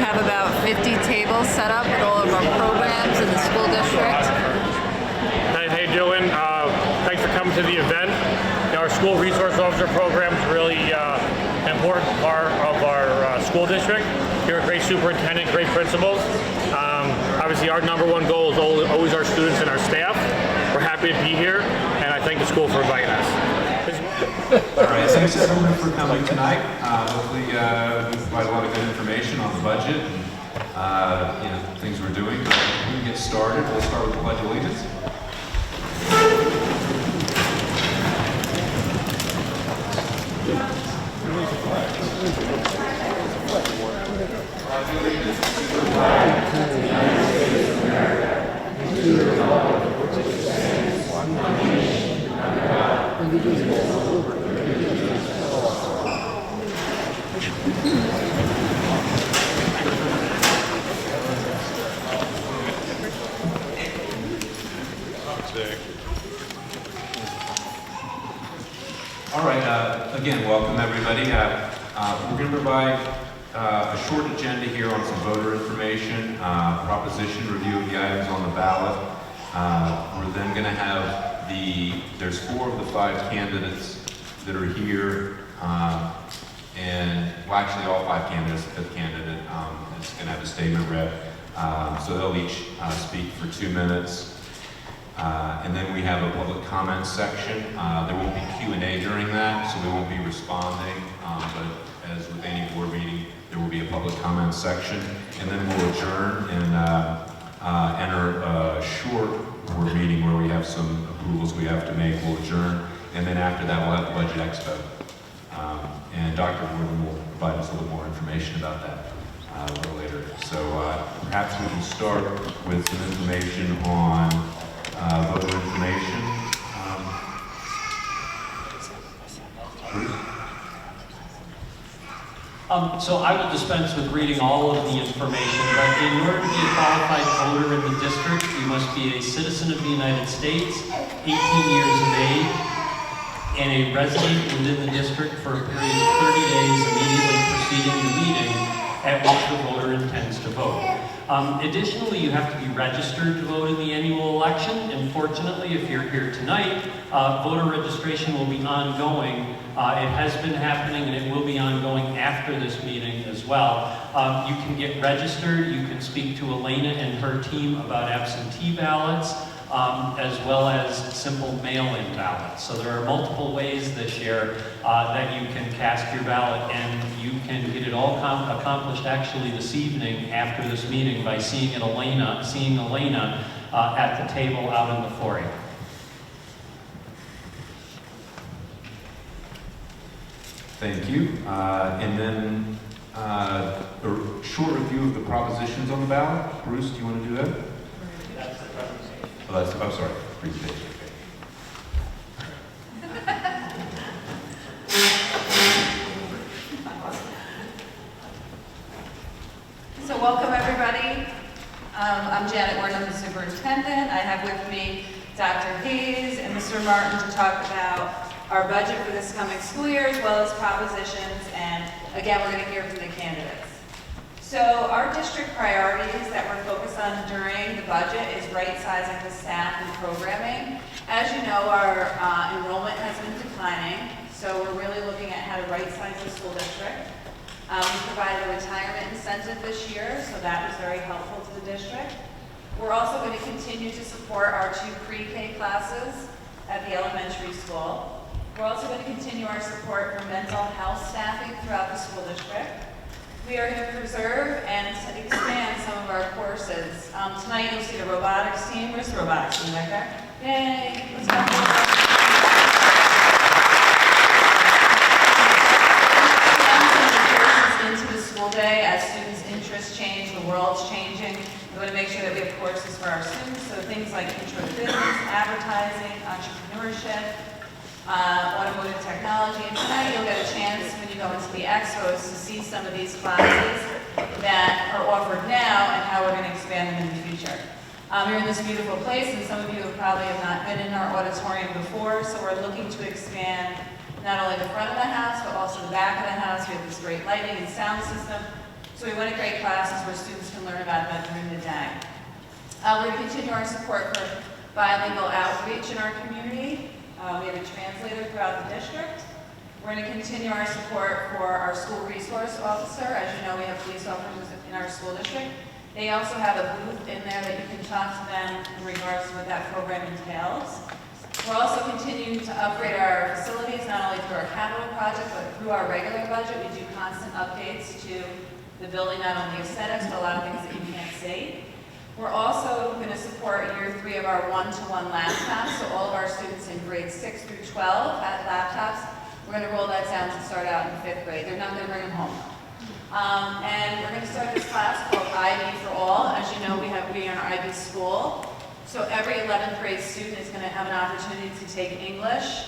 have about 50 tables set up with all of our programs in the school district. Hey, how you doing? Thanks for coming to the event. Our school resource officer program is really an important part of our school district. You're a great superintendent, great principals. Obviously, our number one goal is always our students and our staff. We're happy to be here, and I thank the school for inviting us. All right, thanks everyone for coming tonight. Hopefully we provide a lot of good information on the budget and things we're doing. But we can get started. We'll start with the Pledge of Allegiance. All right, again, welcome everybody. We're going to provide a short agenda here on some voter information, proposition review of the items on the ballot. We're then going to have there's 4 of the 5 candidates that are here, and well, actually all 5 candidates, the 5th candidate is going to have a statement read. So they'll each speak for 2 minutes. And then we have a public comment section. There won't be Q&A during that, so we won't be responding. But as with any board meeting, there will be a public comment section. And then we'll adjourn and enter a short board meeting where we have some approvals we have to make. We'll adjourn. And then after that, we'll have the Budget Expo. And Dr. Gordon will provide us a little more information about that a little later. So perhaps we can start with some information on voter information. So I will dispense with reading all of the information, but in order to be a qualified voter in the district, you must be a citizen of the United States, 18 years of age, and a resident within the district for a period of 30 days immediately preceding the meeting at which the voter intends to vote. Additionally, you have to be registered to vote in the annual election, and fortunately, if you're here tonight, voter registration will be ongoing. It has been happening, and it will be ongoing after this meeting as well. You can get registered, you can speak to Elena and her team about absentee ballots, as well as simple mail-in ballots. So there are multiple ways this year that you can cast your ballot, and you can get it all accomplished actually this evening after this meeting by seeing Elena at the table out in the foyer. Thank you. And then a short review of the propositions on the ballot. Bruce, do you want to do that? That's the presentation. Oh, I'm sorry, presentation. So welcome everybody. I'm Janet Warren, I'm the superintendent. I have with me Dr. Hayes and Mr. Martin to talk about our budget for this coming school year, as well as propositions, and again, we're going to hear from the candidates. So our district priorities that we're focused on during the budget is right-sizing the staff and programming. As you know, our enrollment has been declining, so we're really looking at how to right-size the school district. We provided a retirement incentive this year, so that was very helpful to the district. We're also going to continue to support our 2 pre-K classes at the elementary school. We're also going to continue our support for mental health staffing throughout the school district. We are going to preserve and expand some of our courses. Tonight you'll see the robotics team. Where's the robotics team? Right there? Yay! Let's go. Into the school day as students' interests change, the world's changing. We want to make sure that we have courses for our students, so things like intro to business, advertising, entrepreneurship, automotive technology, and tonight you'll get a chance when you go into the expos to see some of these classes that are offered now and how we're going to expand them in the future. You're in this beautiful place, and some of you probably have not been in our auditorium before, so we're looking to expand not only the front of the house, but also the back of the house. We have this great lighting and sound system. So we want to create classes where students can learn about that during the day. We're going to continue our support for bilingual outreach in our community. We have a translator throughout the district. We're going to continue our support for our school resource officer. As you know, we have police officers in our school district. They also have a booth in there that you can talk to them in regards to what that program entails. We're also continuing to upgrade our facilities, not only through our capital project, but through our regular budget. We do constant updates to the building, not only aesthetics, but a lot of things that you can't see. We're also going to support year 3 of our one-to-one laptops, so all of our students in grades 6 through 12 have laptops. We're going to roll that down to start out in 5th grade. They're not going to bring them home. And we're going to start this class called IB for All. As you know, we are in our IB school. So every 11th grade student is going to have an opportunity to take English.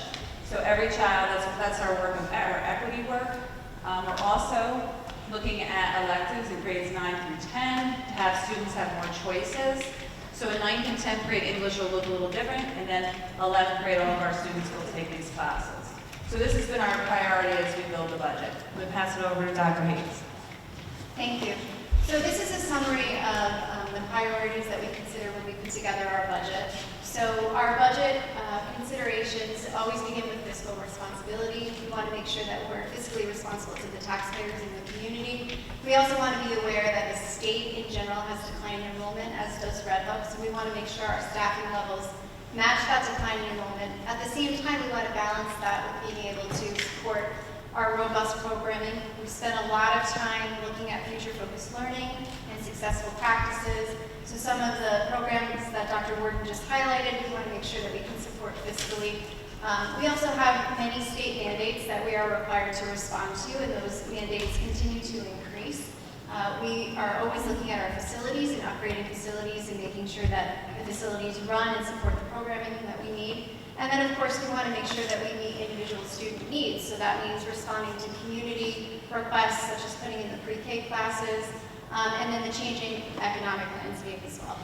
So every child, that's our work, our equity work. We're also looking at electives in grades 9 through 10 to have students have more choices. So in 9th and 10th grade, English will look a little different, and then 11th grade, all of our students will take these classes. So this has been our priority as we build the budget. I'm going to pass it over to Dr. Hayes. Thank you. So this is a summary of the priorities that we consider when we put together our budget. So our budget considerations always begin with fiscal responsibility. We want to make sure that we're fiscally responsible to the taxpayers and the community. We also want to be aware that the state in general has declining enrollment, as does Red Hook. So we want to make sure our staffing levels match that declining enrollment. At the same time, we want to balance that with being able to support our robust programming. We've spent a lot of time looking at future-focused learning and successful practices. So some of the programs that Dr. Warden just highlighted, we want to make sure that we can support fiscally. We also have many state mandates that we are required to respond to, and those mandates continue to increase. We are always looking at our facilities and upgrading facilities and making sure that the facilities run and support the programming that we need. And then, of course, we want to make sure that we meet individual student needs. So that means responding to community requests, such as putting in the pre-K classes, and then the changing economic landscape as well.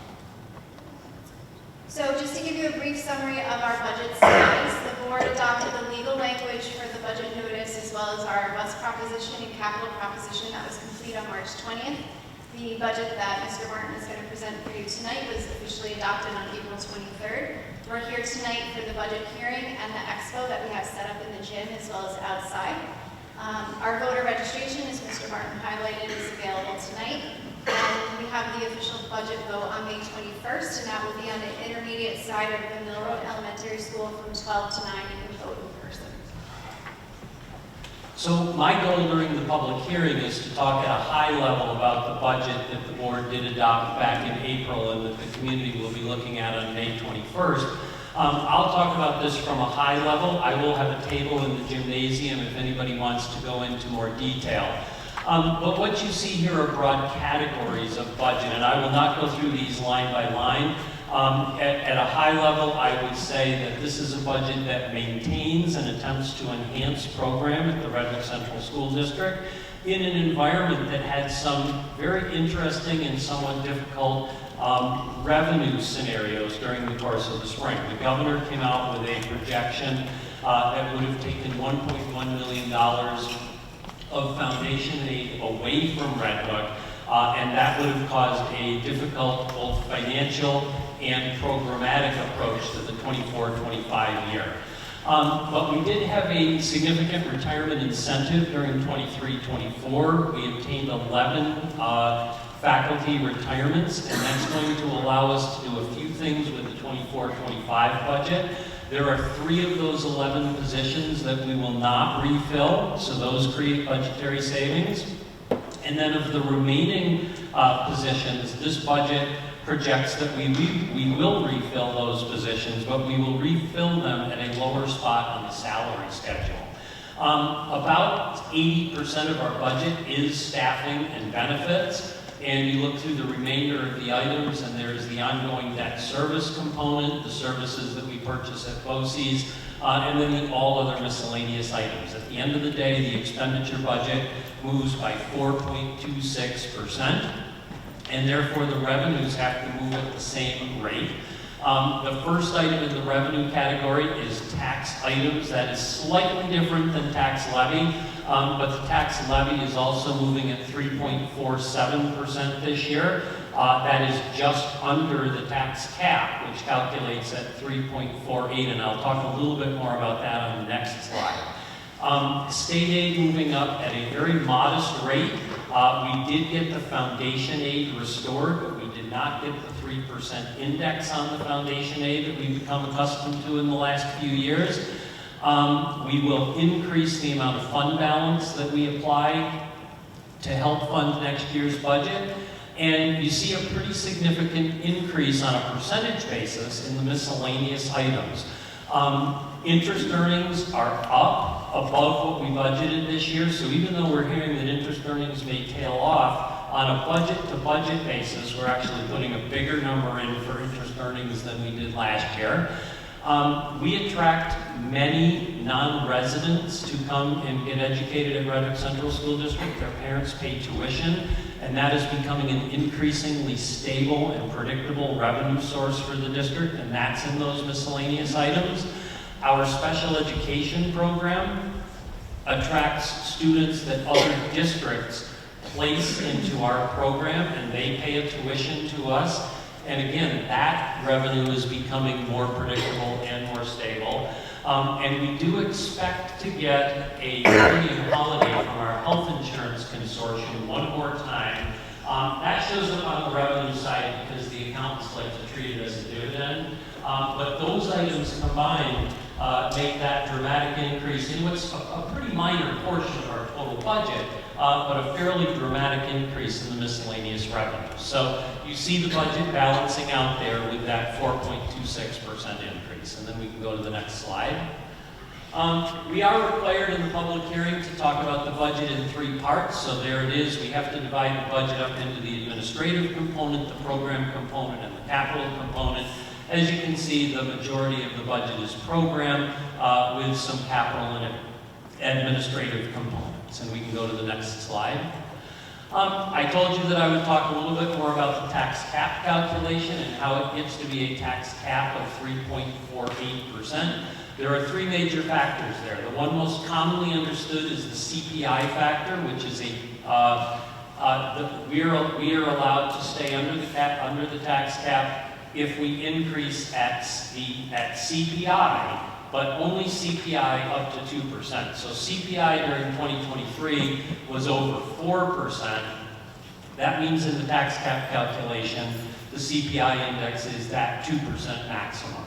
So just to give you a brief summary of our budget slides, the board adopted the legal language for the budget notice, as well as our bus proposition and capital proposition that was complete on March 20th. The budget that Mr. Martin is going to present for you tonight was officially adopted on April 23rd. We're here tonight for the budget hearing and the expo that we have set up in the gym as well as outside. Our voter registration, as Mr. Martin highlighted, is available tonight. And we have the official budget vote on May 21st, and that will be on the intermediate side of the Mill Road Elementary School from 12 to 9. You can vote in person. So my goal during the public hearing is to talk at a high level about the budget that the board did adopt back in April and that the community will be looking at on May 21st. I'll talk about this from a high level. I will have a table in the gymnasium if anybody wants to go into more detail. But what you see here are broad categories of budget, and I will not go through these line by line. At a high level, I would say that this is a budget that maintains and attempts to enhance program at the Red Hook Central School District in an environment that had some very interesting and somewhat difficult revenue scenarios during the course of the spring. The governor came out with a projection that would have taken $1.1 million of foundation aid away from Red Hook, and that would have caused a difficult both financial and programmatic approach to the 24-25 year. But we did have a significant retirement incentive during 23-24. We obtained 11 faculty retirements, and that's going to allow us to do a few things with the 24-25 budget. There are 3 of those 11 positions that we will not refill, so those create budgetary savings. And then of the remaining positions, this budget projects that we will refill those positions, but we will refill them at a lower spot on the salary schedule. About 80% of our budget is staffing and benefits. And you look through the remainder of the items, and there's the ongoing debt service component, the services that we purchase at BOCES, and then all other miscellaneous items. At the end of the day, the expenditure budget moves by 4.26%, and therefore the revenues have to move at the same rate. The first item in the revenue category is tax items. That is slightly different than tax levy, but the tax levy is also moving at 3.47% this year. That is just under the tax cap, which calculates at 3.48, and I'll talk a little bit more about that on the next slide. State aid moving up at a very modest rate. We did get the foundation aid restored, but we did not get the 3% index on the foundation aid that we've become accustomed to in the last few years. We will increase the amount of fund balance that we apply to help fund next year's budget. And you see a pretty significant increase on a percentage basis in the miscellaneous items. Interest earnings are up above what we budgeted this year, so even though we're hearing that interest earnings may tail off, on a budget-to-budget basis, we're actually putting a bigger number in for interest earnings than we did last year. We attract many non-residents to come and get educated at Red Hook Central School District. Their parents pay tuition, and that is becoming an increasingly stable and predictable revenue source for the district, and that's in those miscellaneous items. Our special education program attracts students that other districts place into our program, and they pay a tuition to us. And again, that revenue is becoming more predictable and more stable. And we do expect to get a training holiday from our health insurance consortium one more time. That shows up on the revenue side because the accountants like to treat it as a dividend. But those items combined make that dramatic increase in what's a pretty minor portion of our total budget, but a fairly dramatic increase in the miscellaneous revenue. So you see the budget balancing out there with that 4.26% increase. And then we can go to the next slide. We are required in the public hearing to talk about the budget in three parts. So there it is. We have to divide the budget up into the administrative component, the program component, and the capital component. As you can see, the majority of the budget is program with some capital and administrative components. And we can go to the next slide. I told you that I would talk a little bit more about the tax cap calculation and how it gets to be a tax cap of 3.48%. There are three major factors there. The one most commonly understood is the CPI factor, which is we are allowed to stay under the tax cap if we increase at CPI, but only CPI up to 2%. So CPI during 2023 was over 4%. That means in the tax cap calculation, the CPI index is that 2% maximum.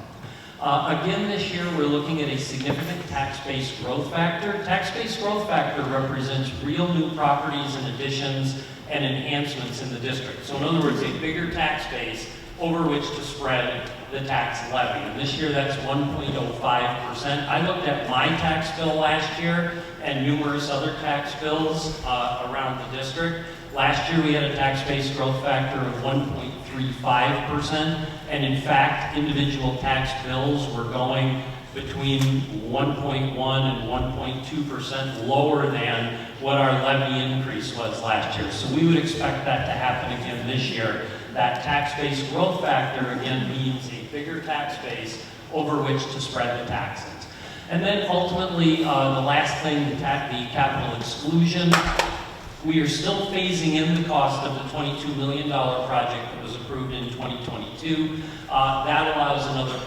Again, this year we're looking at a significant tax-based growth factor. Tax-based growth factor represents real new properties and additions and enhancements in the district. So in other words, a bigger tax base over which to spread the tax levy. And this year that's 1.05%. I looked at my tax bill last year and numerous other tax bills around the district. Last year we had a tax-based growth factor of 1.35%, and in fact individual tax bills were going between 1.1 and 1.2% lower than what our levy increase was last year. So we would expect that to happen again this year. That tax-based growth factor, again, means a bigger tax base over which to spread the taxes. And then ultimately, the last thing, the capital exclusion. We are still phasing in the cost of the $22 million project that was approved in 2022. That allows another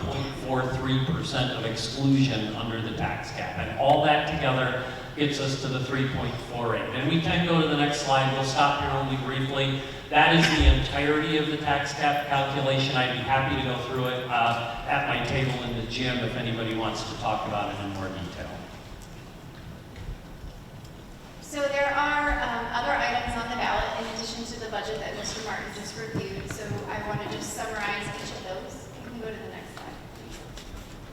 0.43% of exclusion under the tax cap. And all that together gets us to the 3.48. And we can go to the next slide. We'll stop here only briefly. That is the entirety of the tax cap calculation. I'd be happy to go through it at my table in the gym if anybody wants to talk about it in more detail. So there are other items on the ballot in addition to the budget that Mr. Martin just reviewed. So I want to just summarize each of those. You can go to the next slide.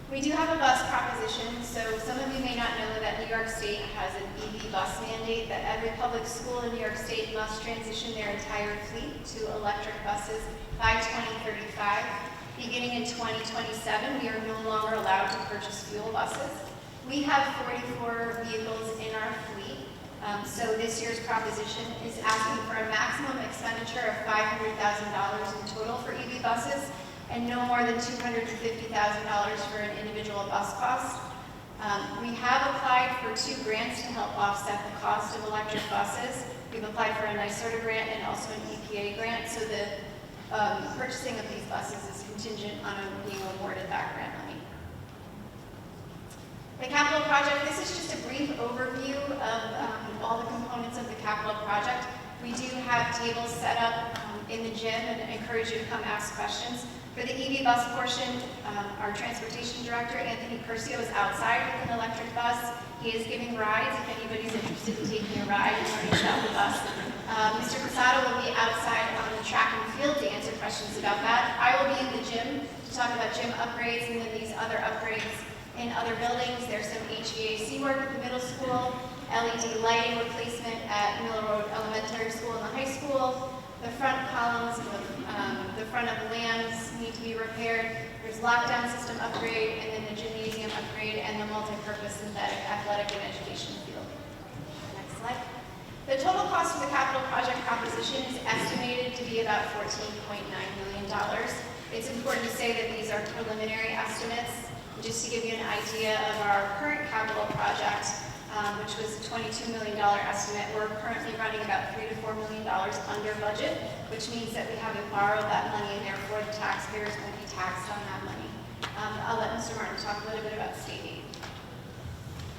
We do have a bus proposition. So some of you may not know that New York State has an EV bus mandate that every public school in New York State must transition their entire fleet to electric buses by 2035. Beginning in 2027, we are no longer allowed to purchase fuel buses. We have 44 vehicles in our fleet. So this year's proposition is asking for a maximum expenditure of $500,000 in total for EV buses. and no more than $250,000 for an individual bus cost. We have applied for 2 grants to help offset the cost of electric buses. We've applied for a NYSERDA grant and also an EPA grant, so the purchasing of these buses is contingent on being awarded that grant money. The capital project, this is just a brief overview of all the components of the capital project. We do have tables set up in the gym and I encourage you to come ask questions. For the EV bus portion, our transportation director, Anthony Curcio, is outside with an electric bus. He is giving rides if anybody's interested in taking a ride and learning about the bus. Mr. Casado will be outside on the track and field to answer questions about that. I will be in the gym to talk about gym upgrades and then these other upgrades in other buildings. There's some HVAC work at the middle school, LED lighting replacement at Mill Road Elementary School and the high school. The front columns, the front of the lamps need to be repaired. There's lockdown system upgrade, and then the gymnasium upgrade, and the multi-purpose synthetic athletic and education field. Next slide. The total cost of the capital project proposition is estimated to be about $14.9 million. It's important to say that these are preliminary estimates. Just to give you an idea of our current capital project, which was a $22 million estimate, we're currently running about $3 to $4 million under budget, which means that we haven't borrowed that money and therefore the taxpayers won't be taxed on that money. I'll let Mr. Martin talk a little bit about state aid.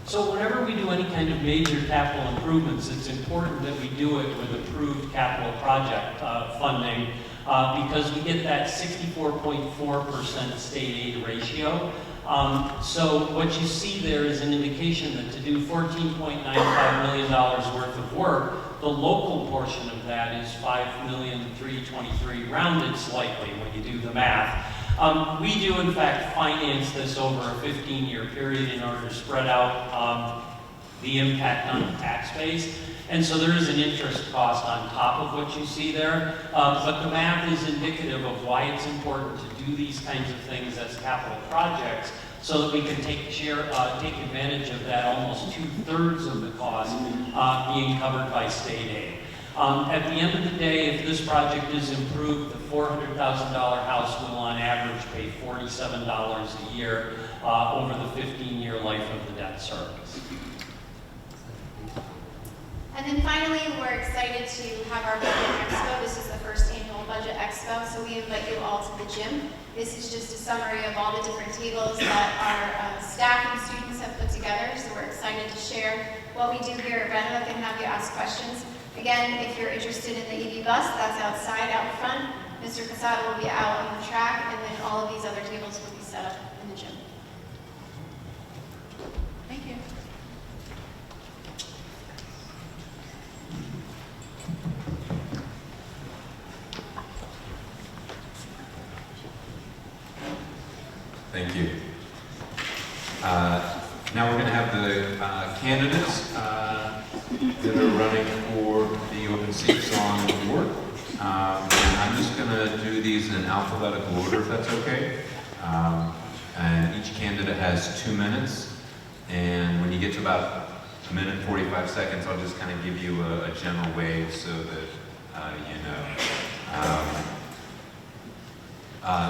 So whenever we do any kind of major capital improvements, it's important that we do it with approved capital project funding because we get that 64.4% state aid ratio. So what you see there is an indication that to do $14.95 million worth of work, the local portion of that is $5,323,000, rounded slightly when you do the math. We do in fact finance this over a 15-year period in order to spread out the impact on the tax base. And so there is an interest cost on top of what you see there. But the math is indicative of why it's important to do these kinds of things as capital projects so that we can take advantage of that almost 2/3 of the cost being covered by state aid. At the end of the day, if this project is improved, the $400,000 house will on average pay $47 a year over the 15-year life of the debt service. And then finally, we're excited to have our Budget Expo. This is the first annual Budget Expo, so we invite you all to the gym. This is just a summary of all the different tables that our staff and students have put together, so we're excited to share what we do here at Red Hook and have you ask questions. Again, if you're interested in the EV bus, that's outside, out front. Mr. Casado will be out on the track, and then all of these other tables will be set up in the gym. Thank you. Thank you. Now we're going to have the candidates that are running for the open seats on the board. And I'm just going to do these in alphabetical order, if that's okay. And each candidate has 2 minutes. And when you get to about 1 minute and 45 seconds, I'll just kind of give you a general wave so that you know.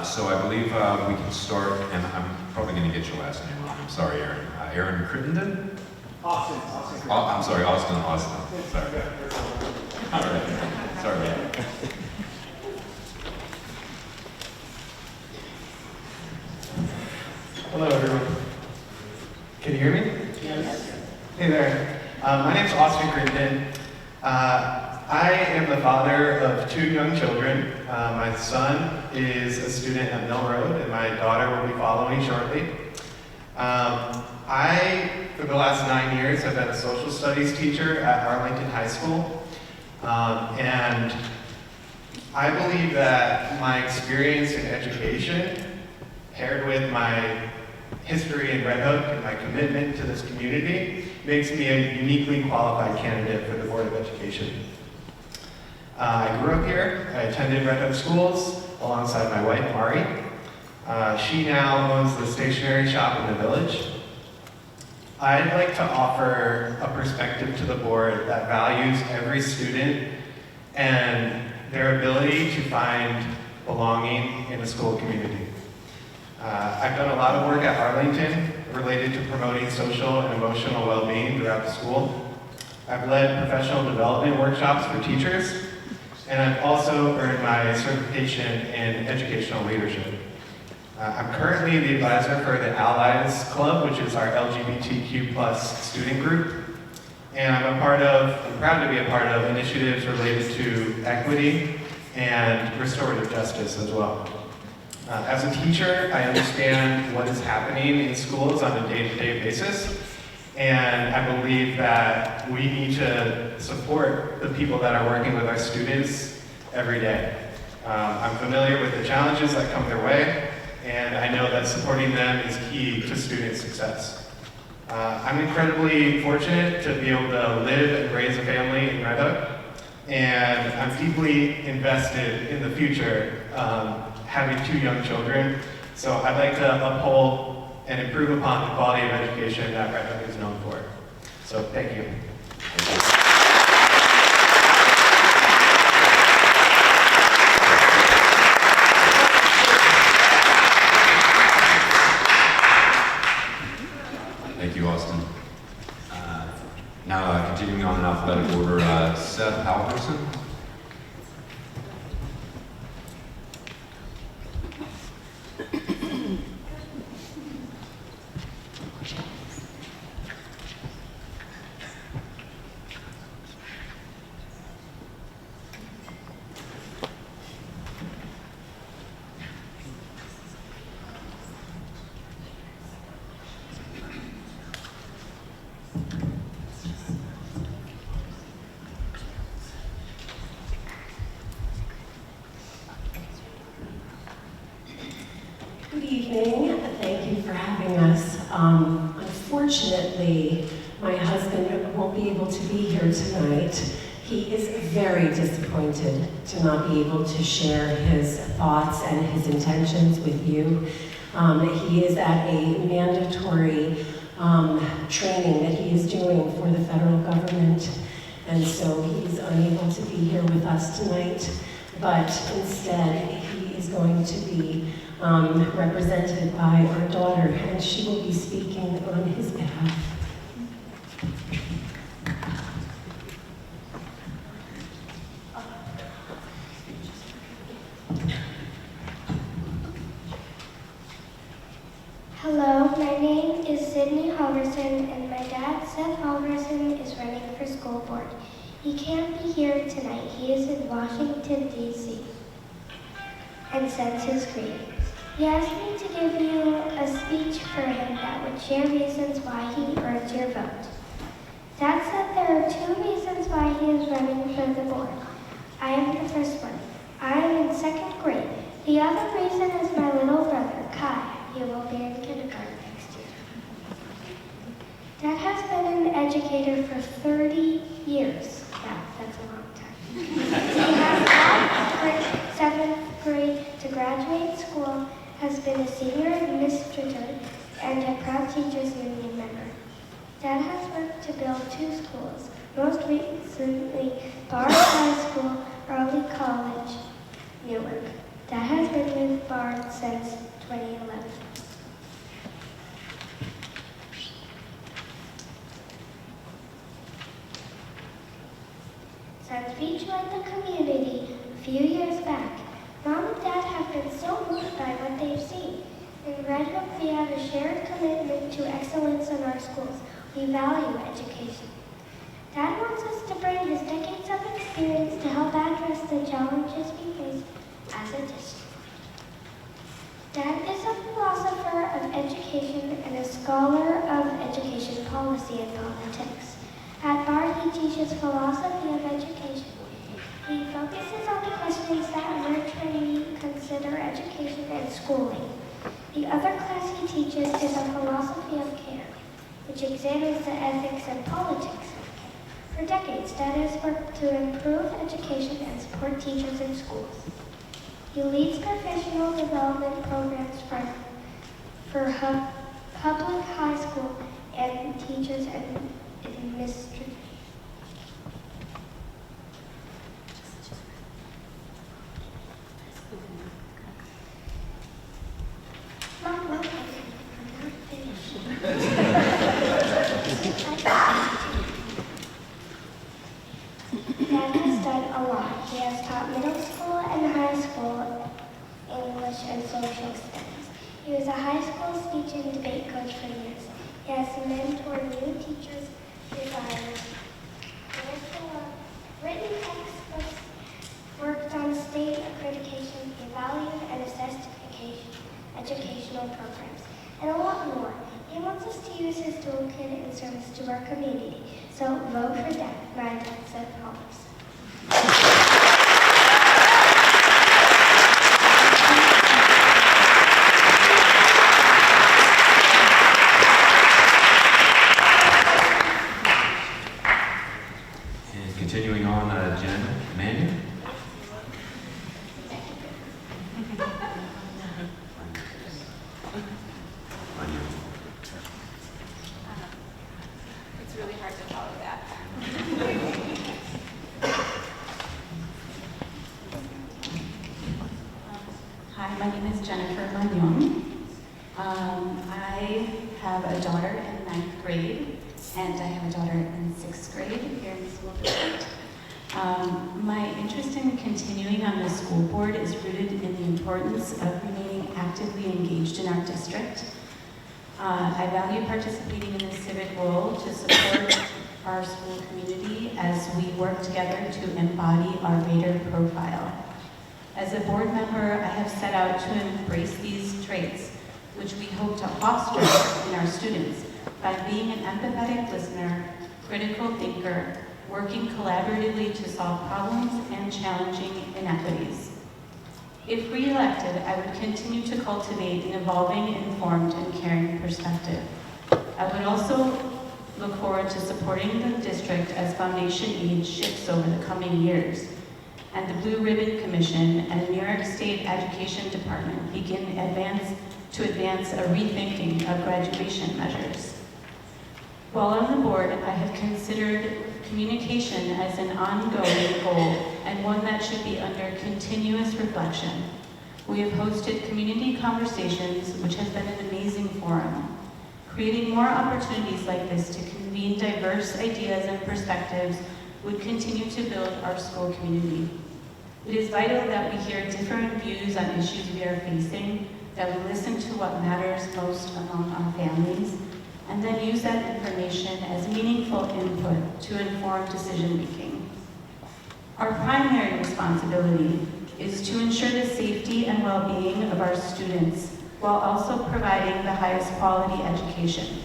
So I believe we can start, and I'm probably going to get your last name wrong. I'm sorry, Aaron. Aaron Crittenden? Austin. I'm sorry, Austin. Sorry. All right. Sorry. Hello, everyone. Can you hear me? Yes. Hey there. My name's Austin Crittenden. I am the father of 2 young children. My son is a student at Mill Road, and my daughter will be following shortly. I, for the last 9 years, have been a social studies teacher at Arlington High School. And I believe that my experience in education, paired with my history in Red Hook and my commitment to this community, makes me a uniquely qualified candidate for the Board of Education. I grew up here. I attended Red Hook schools alongside my wife, Mari. She now owns the stationery shop in the village. I'd like to offer a perspective to the board that values every student and their ability to find belonging in a school community. I've done a lot of work at Arlington related to promoting social and emotional well-being throughout the school. I've led professional development workshops for teachers, and I've also earned my certification in educational leadership. I'm currently the advisor for the Allies Club, which is our LGBTQ+ student group. And I'm proud to be a part of initiatives related to equity and restorative justice as well. As a teacher, I understand what is happening in schools on a day-to-day basis, and I believe that we need to support the people that are working with our students every day. I'm familiar with the challenges that come their way, and I know that supporting them is key to student success. I'm incredibly fortunate to be able to live and raise a family in Red Hook, and I'm deeply invested in the future, having 2 young children. So I'd like to uphold and improve upon the quality of education that Red Hook is known for. So thank you. Thank you, Austin. Now, continuing on in alphabetical order, Seth Halverson. Good evening. Thank you for having us. Unfortunately, my husband won't be able to be here tonight. He is very disappointed to not be able to share his thoughts and his intentions with you. He is at a mandatory training that he is doing for the federal government, and so he's unable to be here with us tonight, but instead he is going to be represented by our daughter, and she will be speaking on his behalf. Hello, my name is Sydney Halverson, and my dad, Seth Halverson, is running for school board. He can't be here tonight. He is in Washington, D.C. and sends his greetings. He asked me to give you a speech for him that would share reasons why he earns your vote. Dad said there are 2 reasons why he is running for the board. I am the first one. I am in 2nd grade. The other reason is my little brother, Kai. He will be in kindergarten next year. Dad has been an educator for 30 years. Wow, that's a long time. He has gone 7th grade to graduate school, has been a senior administrator, and a proud teachers union member. Dad has worked to build 2 schools, most recently Bard High School, Early College, Newark. Dad has been with Bard since 2011. Since we joined the community a few years back, Mom and Dad have been so moved by what they've seen. In Red Hook, we have a shared commitment to excellence in our schools. We value education. Dad wants us to bring his decades of experience to help address the challenges we face as a district. Dad is a philosopher of education and a scholar of education policy and politics. At Bard, he teaches philosophy of education. He focuses on the questions that emerge when we consider education and schooling. The other class he teaches is a philosophy of care, which examines the ethics and politics of care. For decades, Dad has worked to improve education and support teachers in schools. He leads professional development programs for public high school and teachers and administrators. He was a high school speech and debate coach for years. He has mentored new teachers, designers, written textbooks, worked on state accreditation, evaluated and assessed educational programs, and a lot more. He wants us to use his toolkit in service to our community. So vote for Dad, my dad said Thomas. And continuing on, Jen Mannion. It's really hard to follow that. Hi, my name is Jennifer Magnon. I have a daughter in 9th grade, and I have a daughter in 6th grade here in the school district. My interest in continuing on the school board is rooted in the importance of remaining actively engaged in our district. I value participating in the civic role to support our school community as we work together to embody our Raider profile. As a board member, I have set out to embrace these traits, which we hope to foster in our students by being an empathetic listener, critical thinker, working collaboratively to solve problems and challenging inequities. If re-elected, I would continue to cultivate an evolving, informed, and caring perspective. I would also look forward to supporting the district as foundation aid shifts over the coming years, and the Blue Ribbon Commission and New York State Education Department begin to advance a rethinking of graduation measures. While on the board, I have considered communication as an ongoing goal and one that should be under continuous reflection. We have hosted community conversations, which has been an amazing forum. Creating more opportunities like this to convene diverse ideas and perspectives would continue to build our school community. It is vital that we hear different views on issues we are facing, that we listen to what matters most among our families, and then use that information as meaningful input to inform decision-making. Our primary responsibility is to ensure the safety and well-being of our students while also providing the highest quality education.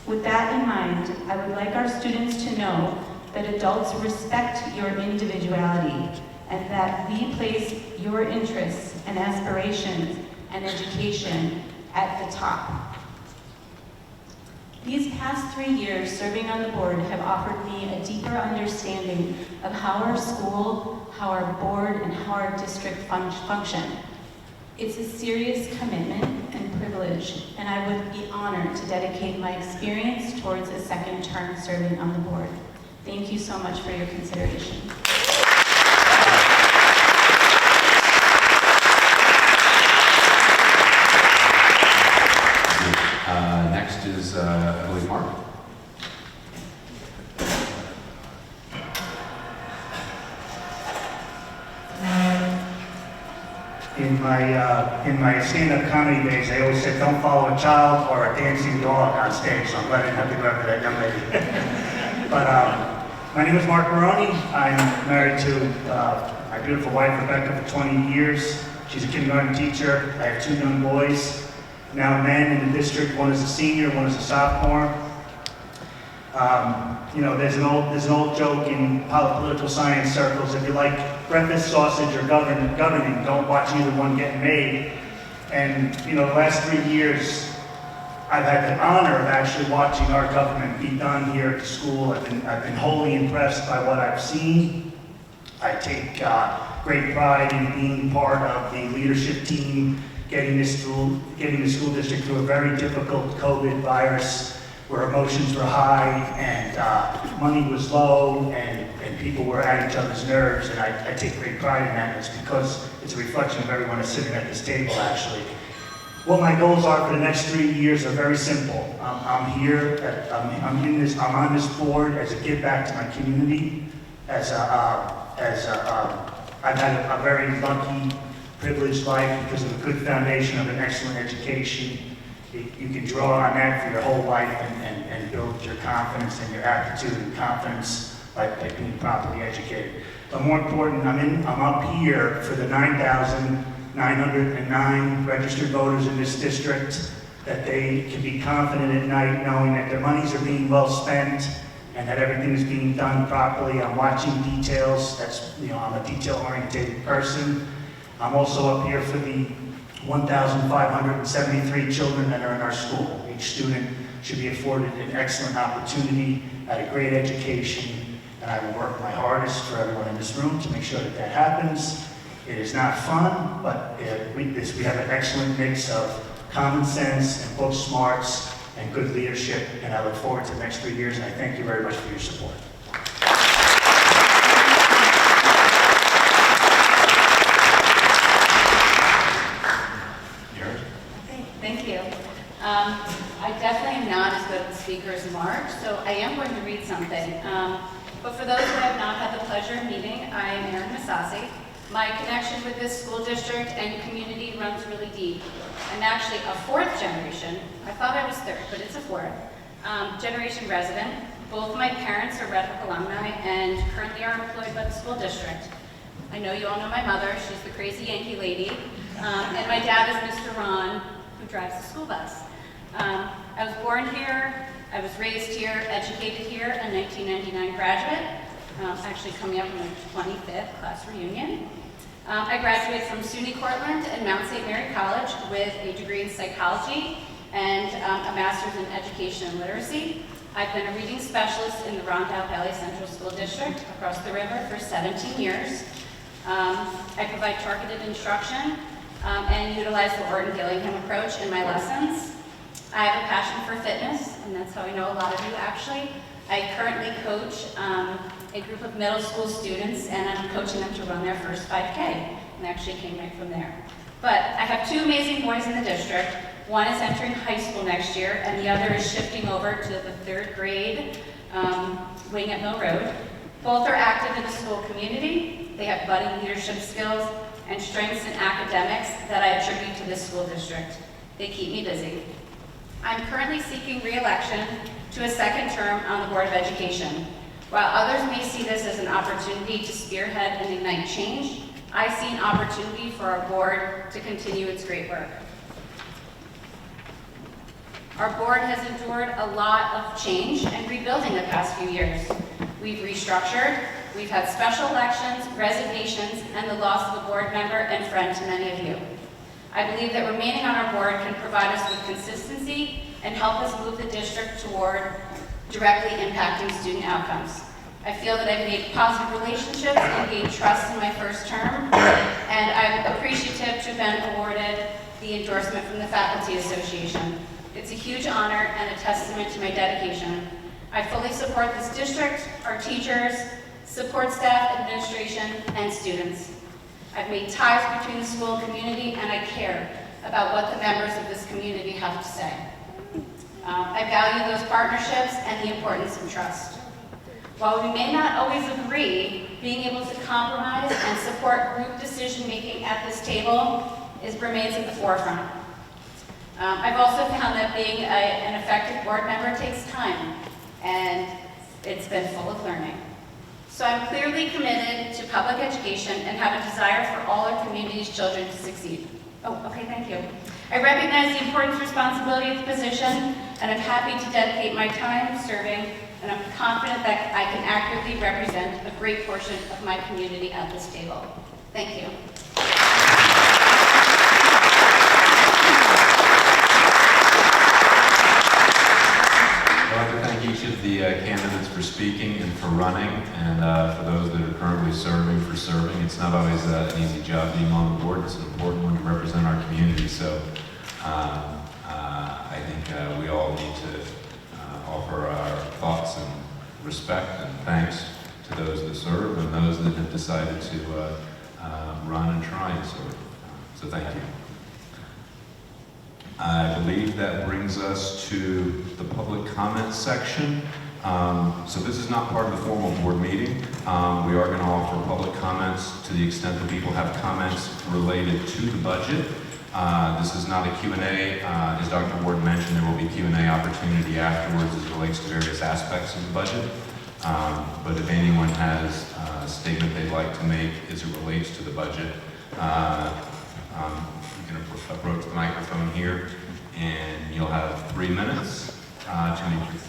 With that in mind, I would like our students to know that adults respect your individuality and that we place your interests and aspirations and education at the top. These past 3 years serving on the board have offered me a deeper understanding of how our school, how our board, and how our district function. It's a serious commitment and privilege, and I would be honored to dedicate my experience towards a second term serving on the board. Thank you so much for your consideration. Next is, I believe, Mark. In my stand-up comedy days, I always said, don't follow a child or a dancing dog on stage, so I'm glad I didn't have to go after that young lady. But my name is Mark Baroni. I'm married to my beautiful wife, Rebecca, for 20 years. She's a kindergarten teacher. I have 2 young boys, now men in the district. One is a senior, one is a sophomore. You know, there's an old joke in political science circles: if you like breakfast sausage or governing, don't watch either one getting made. And you know, the last 3 years, I've had the honor of actually watching our government be done here at the school. I've been wholly impressed by what I've seen. I take great pride in being part of the leadership team, getting the school district through a very difficult COVID virus, where emotions were high and money was low and people were at each other's nerves, and I take great pride in that. It's because it's a reflection of everyone that's sitting at this table, actually. What my goals are for the next 3 years are very simple. I'm here, I'm on this board as a give back to my community, I've had a very lucky privileged life because of a good foundation of an excellent education. You can draw on that for your whole life and build your confidence and your aptitude and confidence by being properly educated. But more important, I'm up here for the 9,909 registered voters in this district, that they can be confident at night knowing that their monies are being well spent and that everything is being done properly. I'm watching details. I'm a detail-oriented person. I'm also up here for the 1,573 children that are in our school. Each student should be afforded an excellent opportunity at a great education, and I will work my hardest for everyone in this room to make sure that that happens. It is not fun, but we have an excellent mix of common sense and book smarts and good leadership, and I look forward to the next 3 years, and I thank you very much for your support. Thank you. I definitely am not as good at the speaker as Mark, so I am going to read something. But for those who have not had the pleasure of meeting, I am Erin Masasi. My connection with this school district and community runs really deep. I'm actually a fourth generation. I thought I was third, but it's a fourth generation resident. Both my parents are Red Hook alumni and currently are employed by the school district. I know you all know my mother. She's the crazy Yankee lady. And my dad is Mr. Ron, who drives the school bus. I was born here, I was raised here, educated here, a 1999 graduate, actually coming up on my 25th class reunion. I graduated from SUNY Cortland and Mount St. Mary College with a degree in psychology and a master's in education and literacy. I've been a reading specialist in the Rondout Valley Central School District across the river for 17 years. I provide targeted instruction and utilize the Orton-Gillingham approach in my lessons. I have a passion for fitness, and that's how I know a lot of you actually. I currently coach a group of middle school students, and I'm coaching them to run their first 5K, and actually came right from there. But I have two amazing boys in the district. One is entering high school next year, and the other is shifting over to the third grade wing at Mill Road. Both are active in the school community. They have budding leadership skills and strengths in academics that I attribute to this school district. They keep me busy. I'm currently seeking re-election to a second term on the Board of Education. While others may see this as an opportunity to spearhead and ignite change, I see an opportunity for our board to continue its great work. Our board has endured a lot of change and rebuilding the past few years. We've restructured, we've had special elections, resignations, and the loss of a board member and friend to many of you. I believe that remaining on our board can provide us with consistency and help us move the district toward directly impacting student outcomes. I feel that I've made positive relationships and gained trust in my first term, and I'm appreciative to have been awarded the endorsement from the Faculty Association. It's a huge honor and a testament to my dedication. I fully support this district, our teachers, support staff, administration, and students. I've made ties between the school and community, and I care about what the members of this community have to say. I value those partnerships and the importance of trust. While we may not always agree, being able to compromise and support group decision-making at this table remains at the forefront. I've also found that being an effective board member takes time, and it's been full of learning. So I'm clearly committed to public education and have a desire for all our community's children to succeed. Oh, okay, thank you. I recognize the important responsibility of the position, and I'm happy to dedicate my time serving, and I'm confident that I can accurately represent a great portion of my community at this table. Thank you. I'd like to thank each of the candidates for speaking and for running, and for those that are currently serving for serving. It's not always an easy job being on the board. It's an important one to represent our community. So I think we all need to offer our thoughts and respect and thanks to those that serve and those that have decided to run and try and serve. So thank you. I believe that brings us to the public comment section. So this is not part of the formal board meeting. We are going to offer public comments to the extent that people have comments related to the budget. This is not a Q&A. As Dr. Ward mentioned, there will be Q&A opportunity afterwards as it relates to various aspects of the budget. But if anyone has a statement they'd like to make as it relates to the budget, you can approach the microphone here, and you'll have 3 minutes to make your...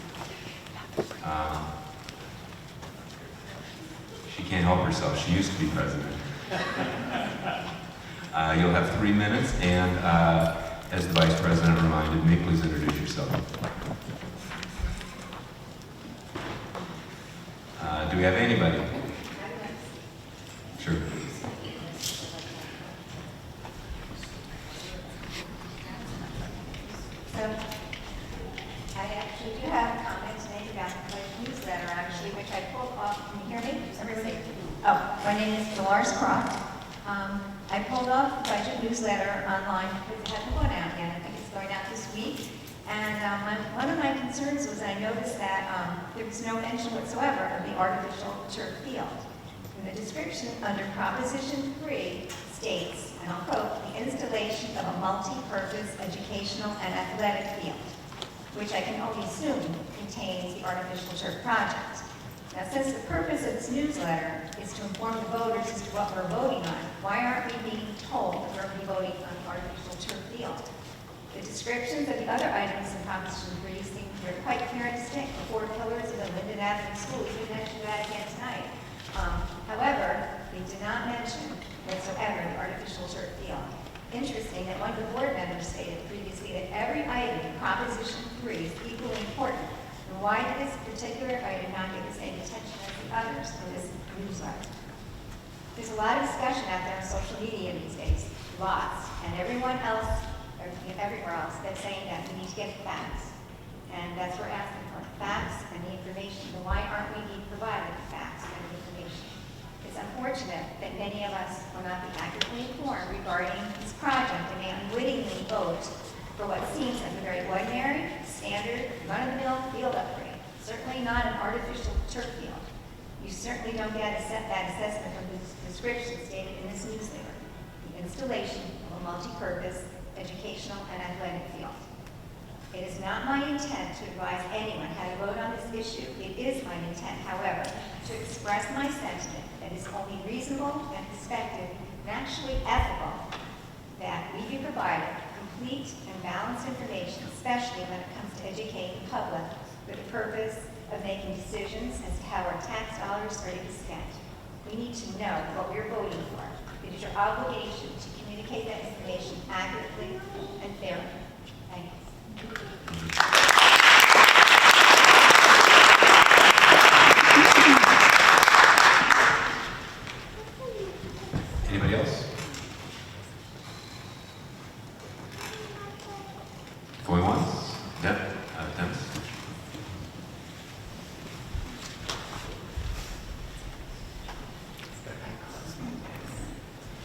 She can't help herself. She used to be president. You'll have 3 minutes, and as the vice president reminded me, please introduce yourself. Do we have anybody? Sure. So, I actually do have a comment to make about the newsletter, actually, which I pulled off. Can you hear me? Everybody? Oh, my name is Dolores Croft. I pulled off the budget newsletter online because it hasn't gone out yet. I think it's going out this week. And one of my concerns was I noticed that there was no mention whatsoever of the artificial turf field. And the description under Proposition 3 states, and I'll quote, the installation of a multi-purpose educational and athletic field, which I can only assume contains the artificial turf project. Now, since the purpose of this newsletter is to inform the voters as to what we're voting on, why aren't we being told that we're going to be voting on the artificial turf field? The descriptions of the other items in Proposition 3 seem quite clear and distinct. The 4 pillars of the Linden Avenue School, you mentioned that again tonight. However, they did not mention whatsoever the artificial turf field. Interesting that one of the board members stated previously that every item in Proposition 3 is equally important. And why did this particular item not get the same attention as the others in this newsletter? There's a lot of discussion out there on social media these days, lots, and everyone else, or everywhere else, that's saying that we need to get facts. And that's what we're asking for, facts and the information. But why aren't we being provided the facts and the information? It's unfortunate that many of us will not be accurately informed regarding this project and may unwittingly vote for what seems like a very ordinary, standard, run-of-the-mill field upgrade. Certainly not an artificial turf field. You certainly don't get that assessment from the description stated in this newsletter. The installation of a multi-purpose educational and athletic field. It is not my intent to advise anyone how to vote on this issue. It is my intent, however, to express my sentiment that it's only reasonable and expected and actually ethical that we be provided complete and balanced information, especially when it comes to educating the public for the purpose of making decisions as to how our tax dollars are to be spent. We need to know what we're voting for. It is your obligation to communicate that information accurately and fairly. Thank you. Anybody else? Going once? Dennis?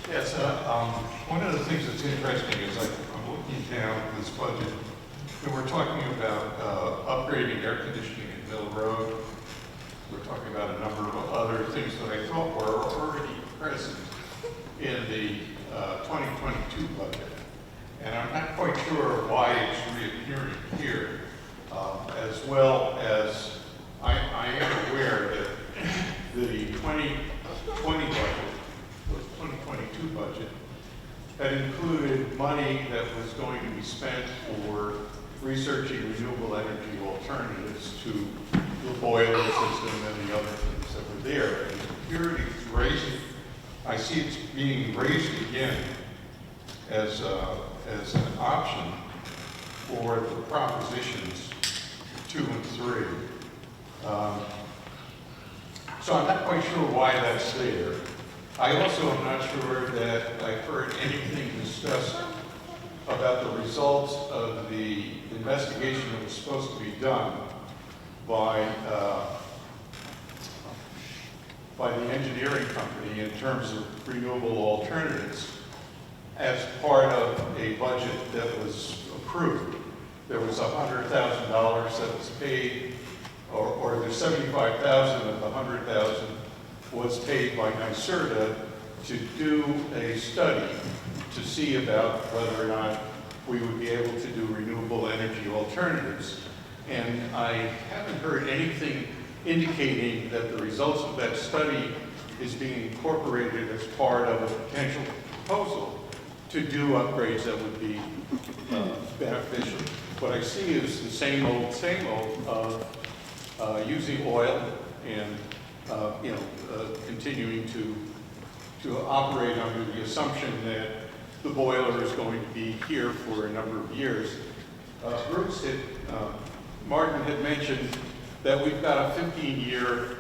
Yes, one of the things that's interesting is I'm looking down at this budget, and we're talking about upgrading air conditioning at Mill Road. We're talking about a number of other things that I thought were already present in the 2022 budget. And I'm not quite sure why it's reappearing here, as well as I am aware that the 2020 budget, or 2022 budget, that included money that was going to be spent for researching renewable energy alternatives to the boiler system and the other things that were there. And here it's raising, I see it's being raised again as an option for the propositions 2 and 3. So I'm not quite sure why that's there. I also am not sure that I've heard anything discussed about the results of the investigation that was supposed to be done by the engineering company in terms of renewable alternatives as part of a budget that was approved. There was $100,000 that was paid or the 75,000 of the 100,000 was paid by NYSERDA to do a study to see about whether or not we would be able to do renewable energy alternatives. And I haven't heard anything indicating that the results of that study is being incorporated as part of a potential proposal to do upgrades that would be beneficial. What I see is the same old of using oil and continuing to operate under the assumption that the boiler is going to be here for a number of years. Martin had mentioned that we've got a 15-year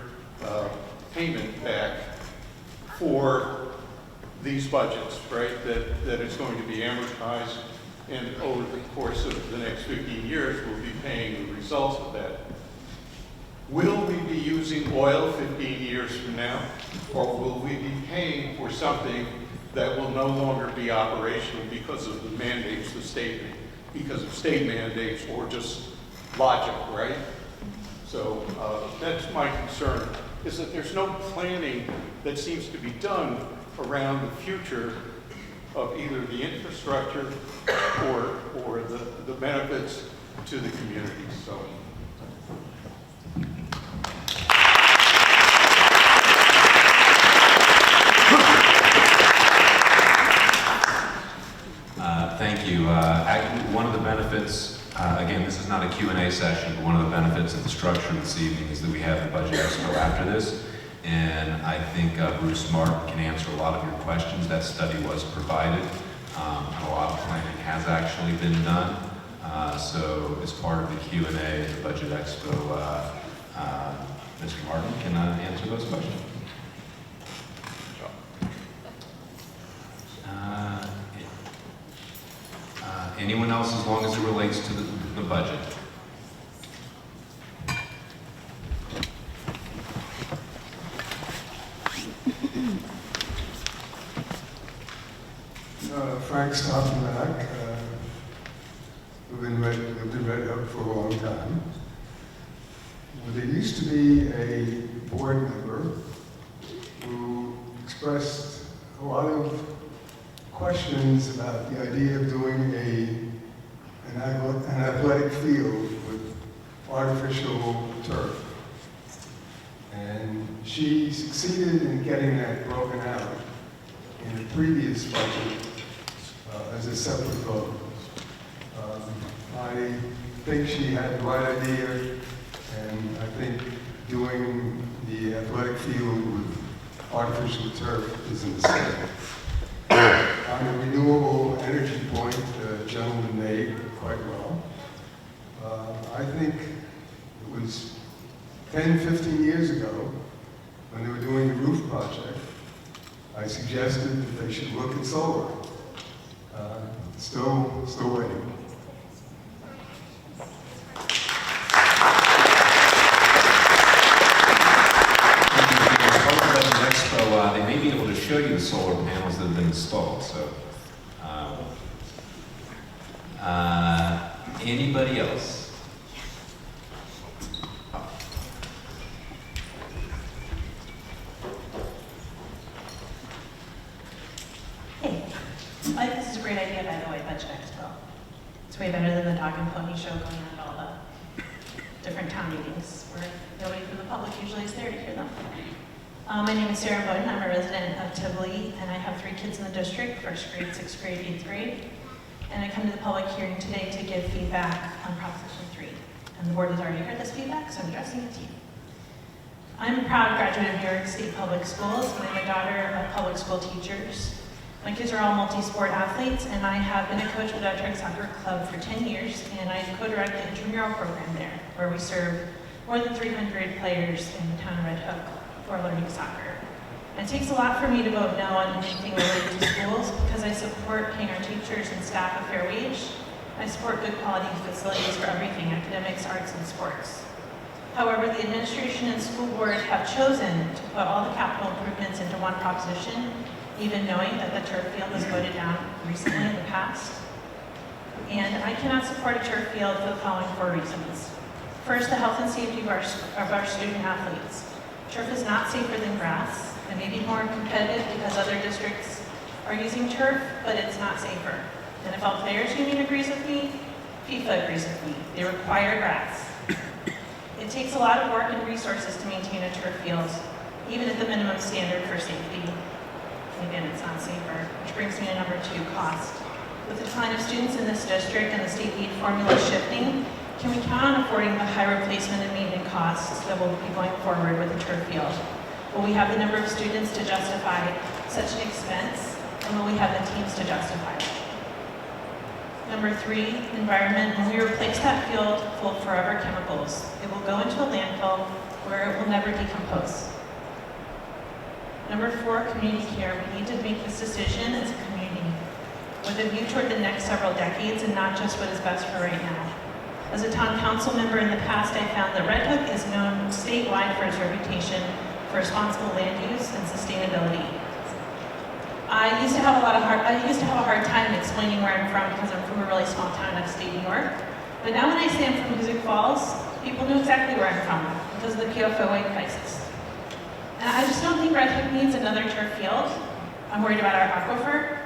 payment back for these budgets, right? That it's going to be amortized, and over the course of the next 15 years, we'll be paying the results of that. Will we be using oil 15 years from now, or will we be paying for something that will no longer be operational because of the mandates, because of state mandates, or just logic, right? So that's my concern, is that there's no planning that seems to be done around the future of either the infrastructure or the benefits to the community. So. Thank you. One of the benefits, again, this is not a Q&A session, but one of the benefits of the structure this evening is that we have the Budget Expo after this. And I think Bruce Martin can answer a lot of your questions. That study was provided, and a lot of planning has actually been done. So as part of the Q&A at the Budget Expo, Mr. Martin can answer those questions. Anyone else, as long as it relates to the budget? Frank Stoppenbach. We've been Red Hook for a long time. Well, there used to be a board member who expressed a lot of questions about the idea of doing an athletic field with artificial turf. And she succeeded in getting that broken out in the previous budget as a separate vote. I think she had the right idea, and I think doing the athletic field with artificial turf is a mistake. On the renewable energy point, the gentleman made quite well. I think it was 10, 15 years ago, when they were doing the roof project, I suggested that they should look at solar. Still waiting. Expo, they may be able to show you the solar panels that have been installed. So, anybody else? Hey, I think this is a great idea, by the way, Budget Expo. It's way better than the dog and pony show going on at all the different town meetings where nobody from the public usually is there to hear them. My name is Sarah Bowden. I'm a resident of Tivoli, and I have 3 kids in the district, 1st grade, 6th grade, 8th grade. And I come to the public hearing today to give feedback on Proposition 3. And the board has already heard this feedback, so I'm addressing it to you. I'm a proud graduate of New York State Public Schools, and I'm a daughter of public school teachers. My kids are all multi-sport athletes, and I have been a coach with our track soccer club for 10 years, and I co-direct the intramural program there, where we serve more than 300 players in the town of Red Hook who are learning soccer. It takes a lot for me to vote no on anything related to schools, because I support paying our teachers and staff a fair wage. I support good quality facilities for everything, academics, arts, and sports. However, the administration and school board have chosen to put all the capital improvements into one proposition, even knowing that the turf field was voted down recently in the past. And I cannot support a turf field for the following 4 reasons. First, the health and safety of our student athletes. Turf is not safer than grass. It may be more competitive because other districts are using turf, but it's not safer. The NFL Players Union agrees with me. FIFA agrees with me. They require grass. It takes a lot of work and resources to maintain a turf field, even at the minimum standard for safety. Again, it's not safer, which brings me to number 2, cost. With the decline of students in this district and the state aid formula shifting, can we count on affording the high replacement and maintenance costs that will be going forward with the turf field? Will we have the number of students to justify such an expense, and will we have the teams to justify it? Number 3, environment. When we replace that field full of forever chemicals, it will go into a landfill where it will never decompose. Number 4, community care. We need to make this decision as a community with a view toward the next several decades and not just what is best for right now. As a town council member in the past, I found that Red Hook is known statewide for its reputation for responsible land use and sustainability. I used to have a hard time explaining where I'm from because I'm from a really small town in upstate New York. But now when I say I'm from Music Falls, people know exactly where I'm from because of the PFOA crisis. And I just don't think Red Hook needs another turf field. I'm worried about our aquifer.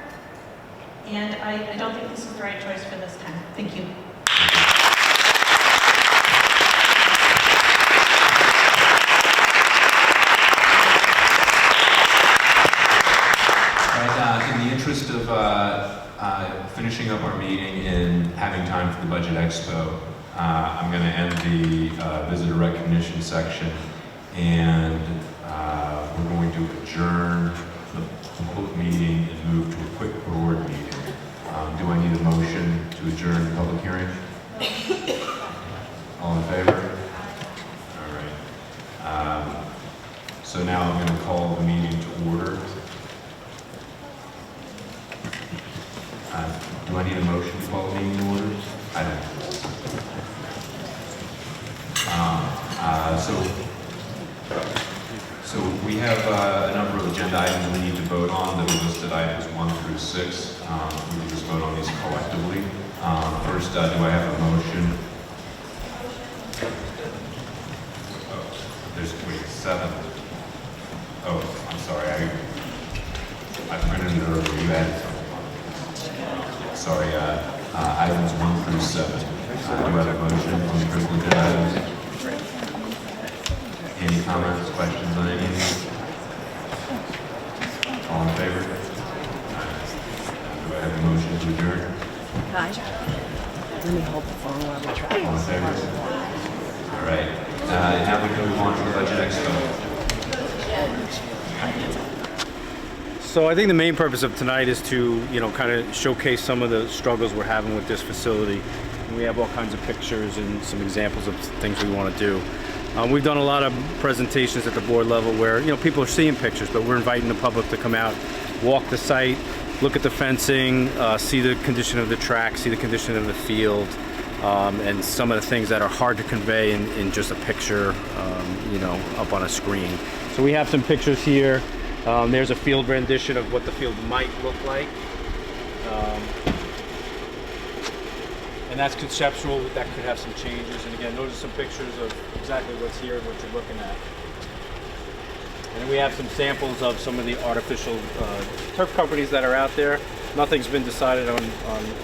And I don't think this is the right choice for this time. Thank you. In the interest of finishing up our meeting and having time for the Budget Expo, I'm going to end the visitor recognition section, and we're going to adjourn the public meeting and move to a quick board meeting. Do I need a motion to adjourn the public hearing? All in favor? All right. So now I'm going to call the meeting to order. Do I need a motion to call the meeting to order? I don't. So we have a number of agenda items we need to vote on that are listed items 1 through 6. We can just vote on these collectively. First, do I have a motion? There's 7. Oh, I'm sorry. I printed it earlier. You added something. Sorry, items 1 through 7. Do I have a motion on the critical agenda items? Any comments, questions on any of these? All in favor? Do I have a motion to adjourn? Hi. Let me hold the phone while we try. All in favor? All right. Now we can move on to the Budget Expo. So I think the main purpose of tonight is to, kind of showcase some of the struggles we're having with this facility. We have all kinds of pictures and some examples of things we want to do. We've done a lot of presentations at the board level where, people are seeing pictures, but we're inviting the public to come out, walk the site, look at the fencing, see the condition of the track, see the condition of the field, and some of the things that are hard to convey in just a picture, up on a screen. So we have some pictures here. There's a field rendition of what the field might look like. And that's conceptual, that could have some changes. And again, those are some pictures of exactly what's here and what you're looking at. And then we have some samples of some of the artificial turf companies that are out there. Nothing's been decided on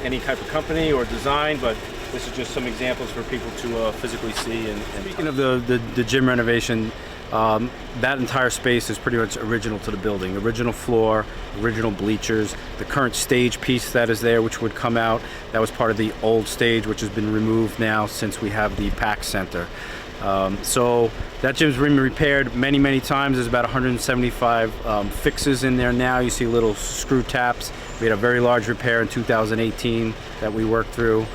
any type of company or design, but this is just some examples for people to physically see. And speaking of the gym renovation, that entire space is pretty much original to the building. Original floor, original bleachers, the current stage piece that is there, which would come out, that was part of the old stage, which has been removed now since we have the PAC Center. So that gym's been repaired many, many times. There's about 175 fixes in there now. You see little screw taps. We had a very large repair in 2018 that we worked through.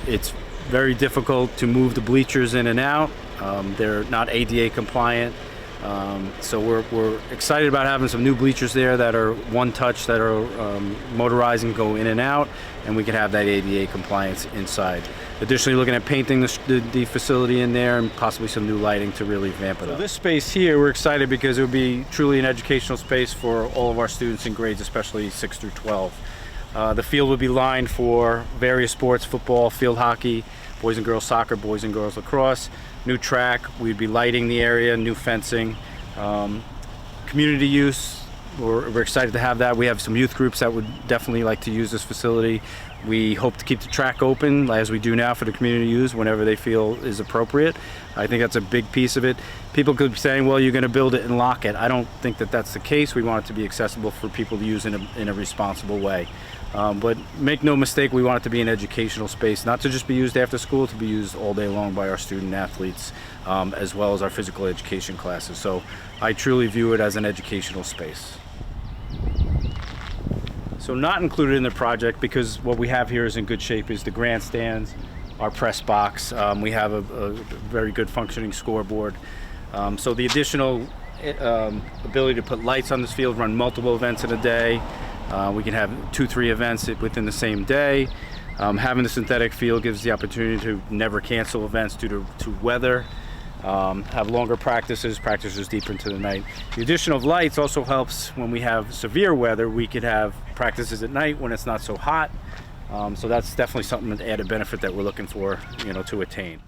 It's very difficult to move the bleachers in and out. They're not ADA compliant. So we're excited about having some new bleachers there that are one-touch, that are motorized and go in and out, and we can have that ADA compliance inside. Additionally, looking at painting the facility in there and possibly some new lighting to really vamp it up. This space here, we're excited because it will be truly an educational space for all of our students in grades, especially 6 through 12. The field would be lined for various sports: football, field hockey, boys and girls soccer, boys and girls lacrosse. New track, we'd be lighting the area, new fencing. Community use, we're excited to have that. We have some youth groups that would definitely like to use this facility. We hope to keep the track open as we do now for the community use whenever they feel is appropriate. I think that's a big piece of it. People could be saying, well, you're going to build it and lock it. I don't think that that's the case. We want it to be accessible for people to use in a responsible way. But make no mistake, we want it to be an educational space, not to just be used after school, to be used all day long by our student athletes, as well as our physical education classes. So I truly view it as an educational space. So not included in the project, because what we have here is in good shape, is the grandstands, our press box. We have a very good functioning scoreboard. So the additional ability to put lights on this field, run multiple events in a day. We can have 2-3 events within the same day. Having the synthetic field gives the opportunity to never cancel events due to weather. Have longer practices deep into the night. The addition of lights also helps when we have severe weather. We could have practices at night when it's not so hot. So that's definitely something, an added benefit that we're looking for, to attain.